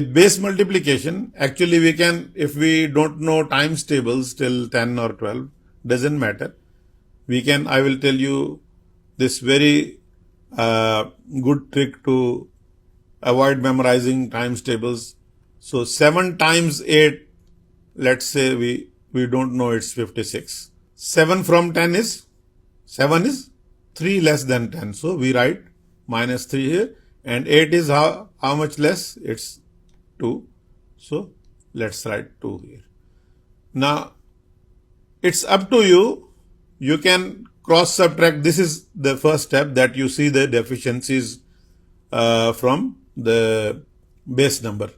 With base multiplication, actually we can, if we don't know times tables till 10 or 12, doesn't matter. We can, I will tell you this very good trick to avoid memorizing times tables. So 7 times 8, let's say we don't know, it's 56. 7 from 10 is, 7 is 3 less than 10. So we write minus 3 here, and 8 is how much less? It's 2. So let's write 2 here. Now it's up to you. You can cross subtract. This is the first step, that you see the deficiencies from the base number.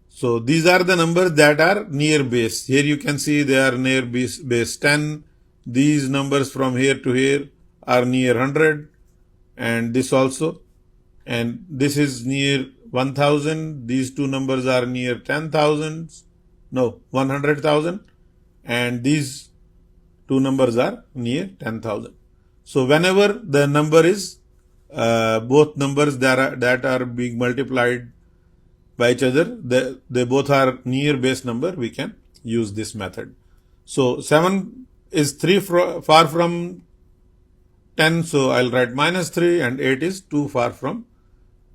So these are the numbers that are near base. Here you can see they are near base 10. These numbers from here to here are near 100, and this also, and this is near 1000. These two numbers are near 10,000, no, 100,000, and these two numbers are near 10,000. So whenever the number is both numbers that are being multiplied by each other, they both are near base number, we can use this method. So 7 is 3 far from 10, so I'll write minus 3, and 8 is 2 far from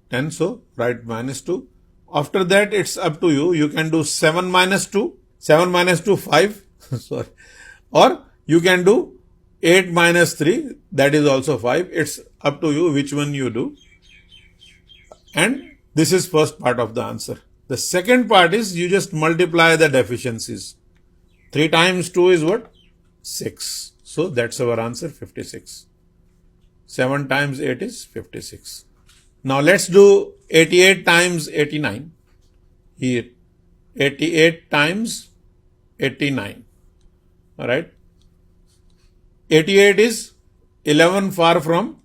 10, so write minus 2. After that, it's up to you. You can do 7 minus 2, 7 minus 2, 5, sorry, or you can do 8 minus 3, that is also 5. It's up to you which one you do. And this is first part of the answer. The second part is you just multiply the deficiencies. 3 times 2 is what? 6. So that's our answer, 56. 7 times 8 is 56. Now let's do 88 times 89. Here, 88 times 89. Alright. 88 is 11 far from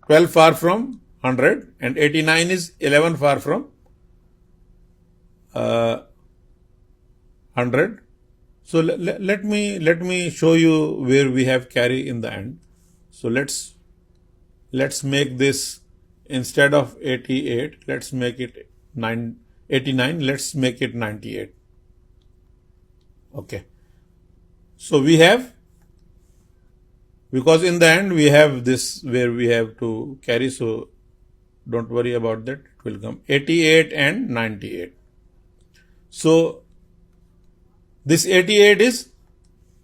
12 far from 100, and 89 is 11 far from 100. So let me show you where we have carry in the end. So let's make this, instead of 88, let's make it 89. Let's make it 98. Okay. So we have, because in the end we have this where we have to carry, so don't worry about that, it will come 88 and 98. So this 88 is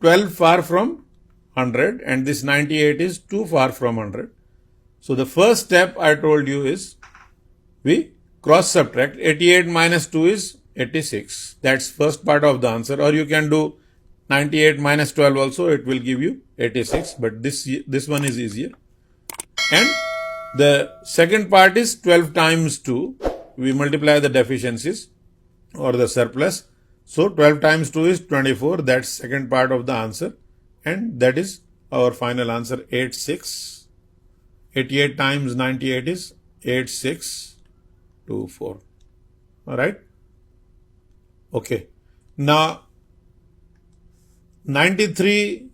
12 far from 100, and this 98 is 2 far from 100. So the first step I told you is we cross subtract. 88 minus 2 is 86. That's first part of the answer. Or you can do 98 minus 12 also, it will give you 86, but this one is easier. And the second part is 12 times 2. We multiply the deficiencies or the surplus. So 12 times 2 is 24. That's second part of the answer. And that is our final answer, 86. 88 times 98 is 8624. Alright. Okay. Now 93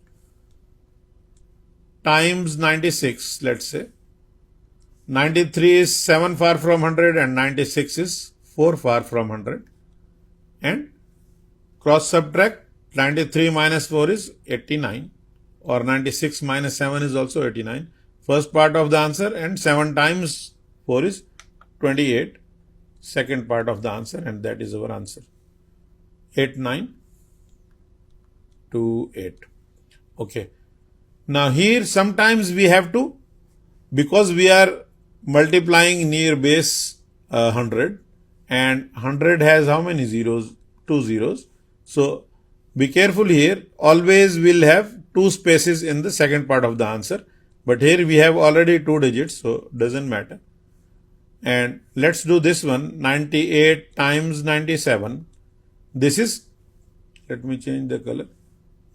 times 96, let's say. 93 is 7 far from 100, and 96 is 4 far from 100. And cross subtract, 93 minus 4 is 89, or 96 minus 7 is also 89. First part of the answer, and 7 times 4 is 28. Second part of the answer, and that is our answer. 8928. Okay. Now here sometimes we have to, because we are multiplying near base 100, and 100 has how many zeros? 2 zeros. So be careful here. Always we'll have 2 spaces in the second part of the answer. But here we have already 2 digits, so doesn't matter. And let's do this one, 98 times 97. This is, let me change the color.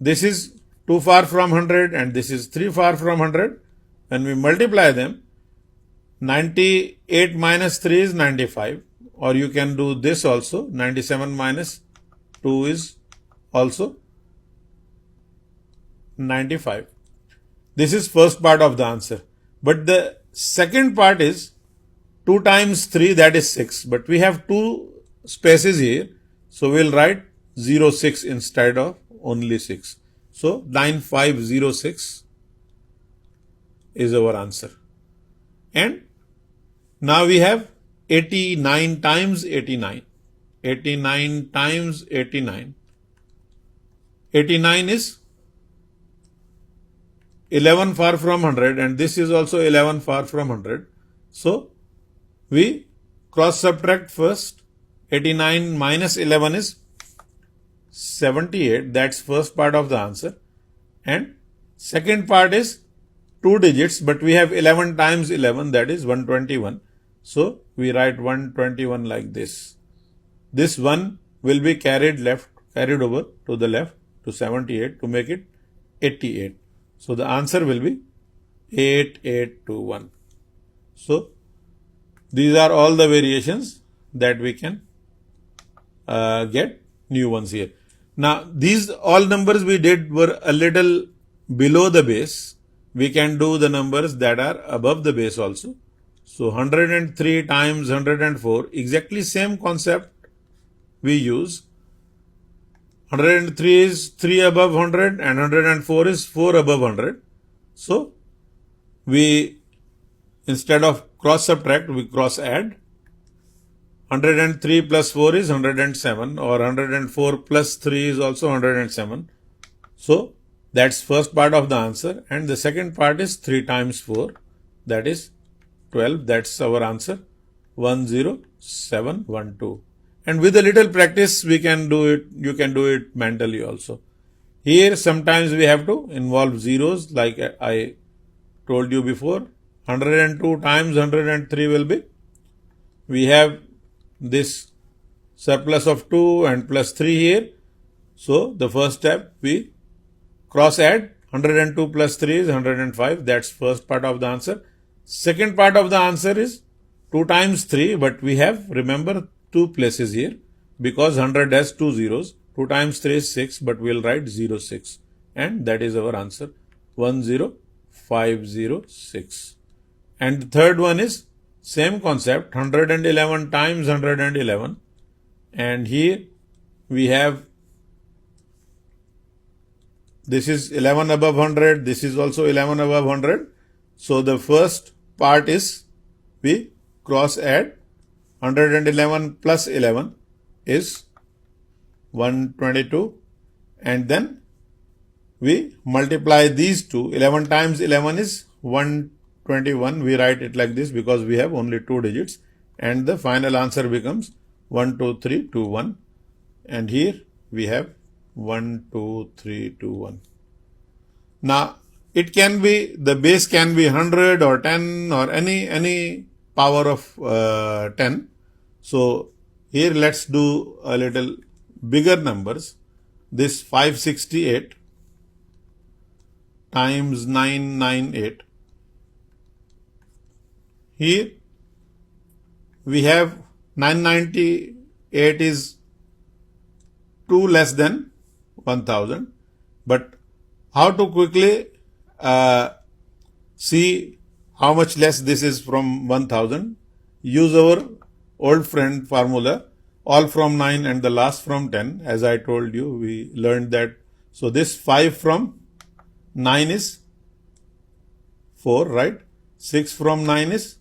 This is 2 far from 100, and this is 3 far from 100. When we multiply them, 98 minus 3 is 95. Or you can do this also, 97 minus 2 is also 95. This is first part of the answer. But the second part is 2 times 3, that is 6. But we have 2 spaces here. So we'll write 06 instead of only 6. So 9506 is our answer. And now we have 89 times 89. 89 times 89. 89 is 11 far from 100, and this is also 11 far from 100. So we cross subtract first. 89 minus 11 is 78. That's first part of the answer. And second part is 2 digits, but we have 11 times 11, that is 121. So we write 121 like this. This 1 will be carried over to the left to 78 to make it 88. So the answer will be 8821. So these are all the variations that we can get new ones here. Now these all numbers we did were a little below the base. We can do the numbers that are above the base also. So 103 times 104, exactly same concept we use. 103 is 3 above 100 and 104 is 4 above 100. So we, instead of cross subtract, we cross add. 103 plus 4 is 107, or 104 plus 3 is also 107. So that's first part of the answer, and the second part is 3 times 4, that is 12. That's our answer, 10712. And with a little practice we can do it, you can do it mentally also. Here sometimes we have to involve zeros, like I told you before. 102 times 103 will be, we have this surplus of 2 and plus 3 here. So the first step, we cross add. 102 plus 3 is 105. That's first part of the answer. Second part of the answer is 2 times 3, but we have, remember, 2 places here because 100 has 2 zeros. 2 times 3 is 6, but we'll write 06, and that is our answer, 10506. And the third one is same concept, 111 times 111, and here we have, this is 11 above 100, this is also 11 above 100. So the first part is we cross add. 111 plus 11 is 122, and then we multiply these two. 11 times 11 is 121. We write it like this because we have only 2 digits, and the final answer becomes 12321, and here we have 12321. Now it can be, the base can be 100 or 10 or any power of 10. So here let's do a little bigger numbers. This 568 times 998. Here we have 998 is 2 less than 1000. But how to quickly see how much less this is from 1000? Use our old friend formula, all from 9 and the last from 10. As I told you, we learned that. So this 5 from 9 is 4, right? 6 from 9 is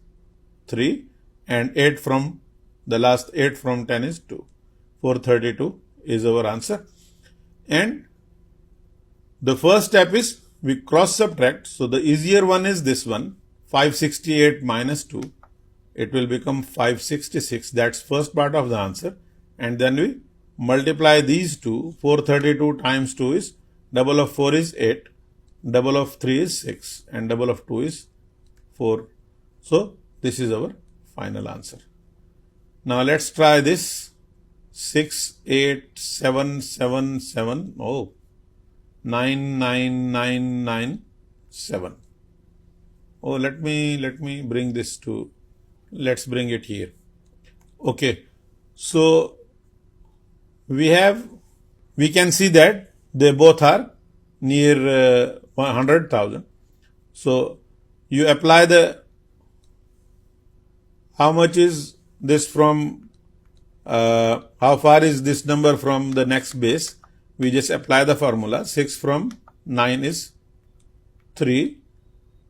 3, and 8 from, the last 8 from 10 is 2. 432 is our answer. And the first step is we cross subtract. So the easier one is this one, 568 minus 2. It will become 566. That's first part of the answer. And then we multiply these two. 432 times 2 is, double of 4 is 8, double of 3 is 6, and double of 2 is 4. So this is our final answer. Now let's try this. 68777. Oh, 99997. Oh, let me bring this to, let's bring it here. Okay, so we can see that they both are near 100,000. So you apply the how much is this from, how far is this number from the next base? We just apply the formula. 6 from 9 is 3,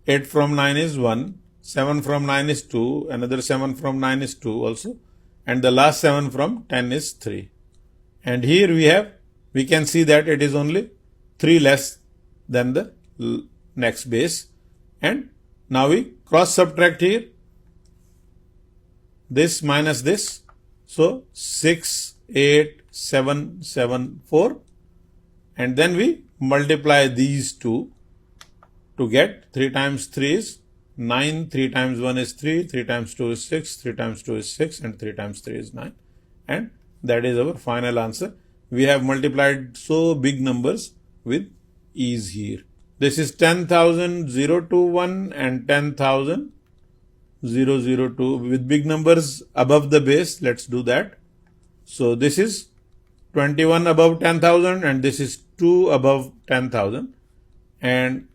8 from 9 is 1, 7 from 9 is 2, another 7 from 9 is 2 also, and the last 7 from 10 is 3. And here we can see that it is only 3 less than the next base. And now we cross subtract here, this minus this. So 6, 8, 7, 7, 4. And then we multiply these two to get 3 times 3 is 9, 3 times 1 is 3, 3 times 2 is 6, 3 times 2 is 6, and 3 times 3 is 9. And that is our final answer. We have multiplied so big numbers with ease here. This is 10,021 and 10,002 with big numbers above the base. Let's do that. So this is 21 above 10,000 and this is 2 above 10,000. And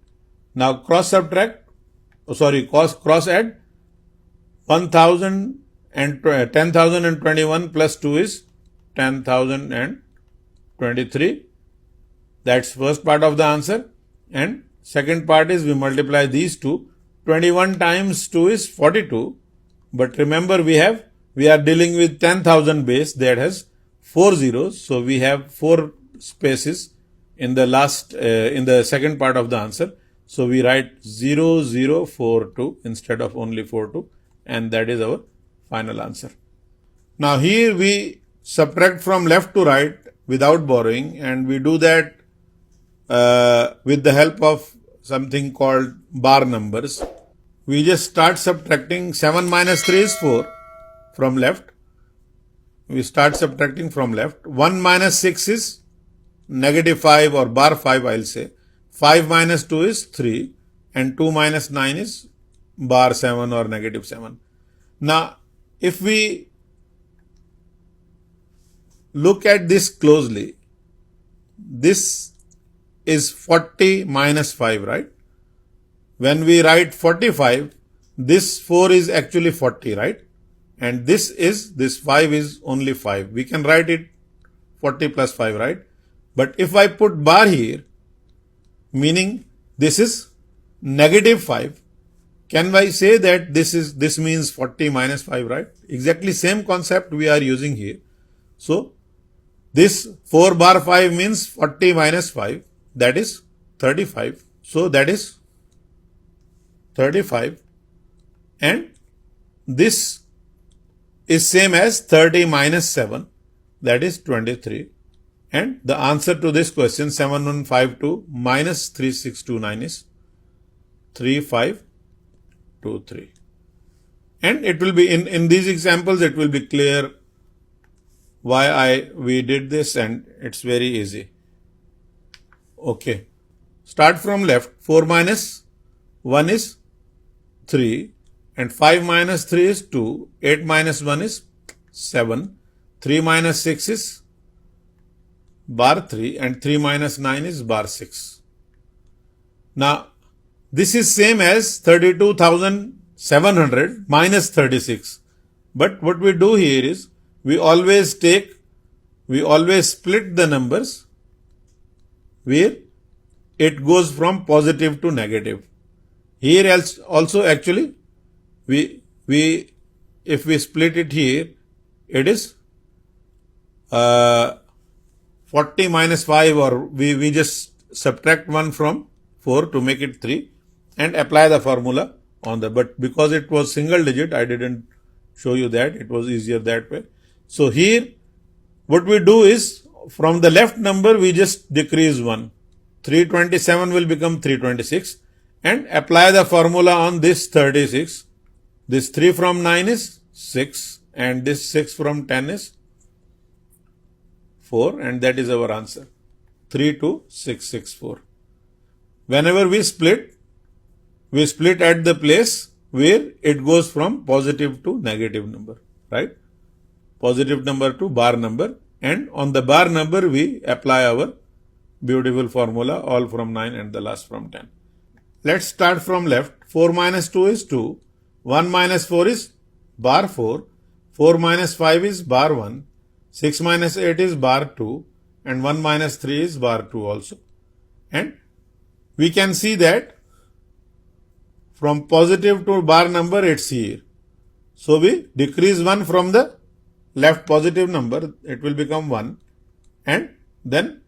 now cross add 1,000 and 10,021 plus 2 is 10,023. That's first part of the answer. And second part is we multiply these two. 21 times 2 is 42. But remember we are dealing with 10,000 base that has 4 zeros. So we have 4 spaces in the in the second part of the answer. So we write 0042 instead of only 42, and that is our final answer. Now here we subtract from left to right without borrowing, and we do that with the help of something called bar numbers. We just start subtracting. 7 minus 3 is 4 from left. We start subtracting from left. 1 minus 6 is negative 5 or bar 5 I'll say. 5 minus 2 is 3 and 2 minus 9 is bar 7 or negative 7. Now if we look at this closely, this is 40 minus 5, right? When we write 45, this 4 is actually 40, right? And this 5 is only 5. We can write it 40 plus 5, right? But if I put bar here, meaning this is negative 5, can I say that this means 40 minus 5, right? Exactly same concept we are using here. So this 4 bar 5 means 40 minus 5, that is 35. So that is 35, and this is same as 30 minus 7, that is 23. And the answer to this question 7152 minus 3629 is 3523. And it will be in these examples it will be clear why we did this, and it's very easy. Okay, start from left. 4 minus 1 is 3 and 5 minus 3 is 2, 8 minus 1 is 7, 3 minus 6 is bar 3 and 3 minus 9 is bar 6. Now this is same as 32,700 minus 36. But what we do here is we always split the numbers where it goes from positive to negative. Here else also actually if we split it here, it is 40 minus 5, or we just subtract 1 from 4 to make it 3 and apply the formula on the, but because it was single digit I didn't show you that. It was easier that way. So here what we do is from the left number we just decrease 1. 327 will become 326 and apply the formula on this 36. This 3 from 9 is 6 and this 6 from 10 is 4, and that is our answer, 32664. Whenever we split at the place where it goes from positive to negative number, right? Positive number to bar number, and on the bar number we apply our beautiful formula, all from 9 and the last from 10. Let's start from left. 4 minus 2 is 2, 1 minus 4 is bar 4, 4 minus 5 is bar 1, 6 minus 8 is bar 2, and 1 minus 3 is bar 2 also. And we can see that from positive to bar number it's here. So we decrease 1 from the left positive number, it will become 1, and then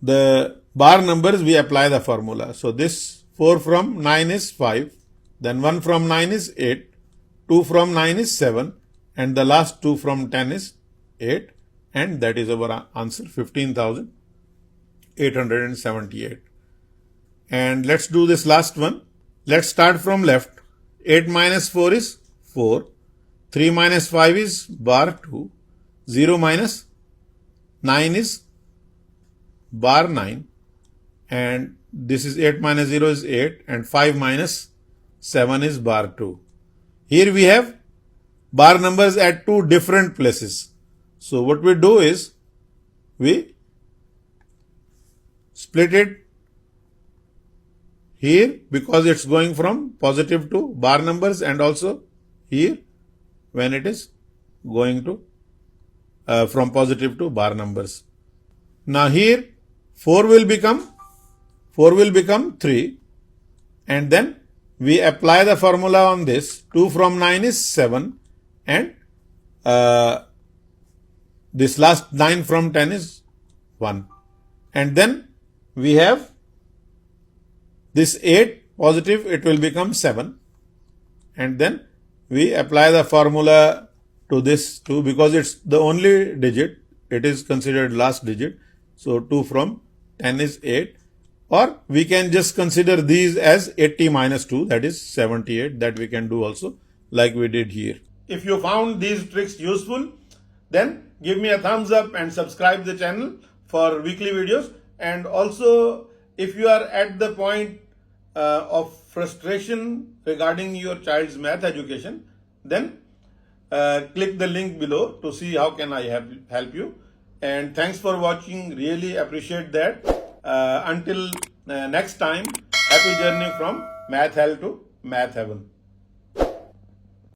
the bar numbers we apply the formula. So this 4 from 9 is 5, then 1 from 9 is 8, 2 from 9 is 7, and the last 2 from 10 is 8, and that is our answer, 15,878. And let's do this last one. Let's start from left. 8 minus 4 is 4, 3 minus 5 is bar 2, 0 minus 9 is bar 9, and this is 8 minus 0 is 8, and 5 minus 7 is bar 2. Here we have bar numbers at two different places. So what we do is we split it here because it's going from positive to bar numbers, and also here when it is going to from positive to bar numbers. Now here 4 will become 3, and then we apply the formula on this. 2 from 9 is 7, and this last 9 from 10 is 1, and then we have this 8 positive, it will become 7, and then we apply the formula to this 2 because it's the only digit, it is considered last digit. So 2 from 10 is 8, or we can just consider these as 80 minus 2, that is 78, that we can do also like we did here. If you found these tricks useful, then give me a thumbs up and subscribe the channel for weekly videos. And also, if you are at the point of frustration regarding your child's math education, then click the link below to see how can I help you. And thanks for watching, really appreciate that. Until next time, happy journey from math hell to math heaven.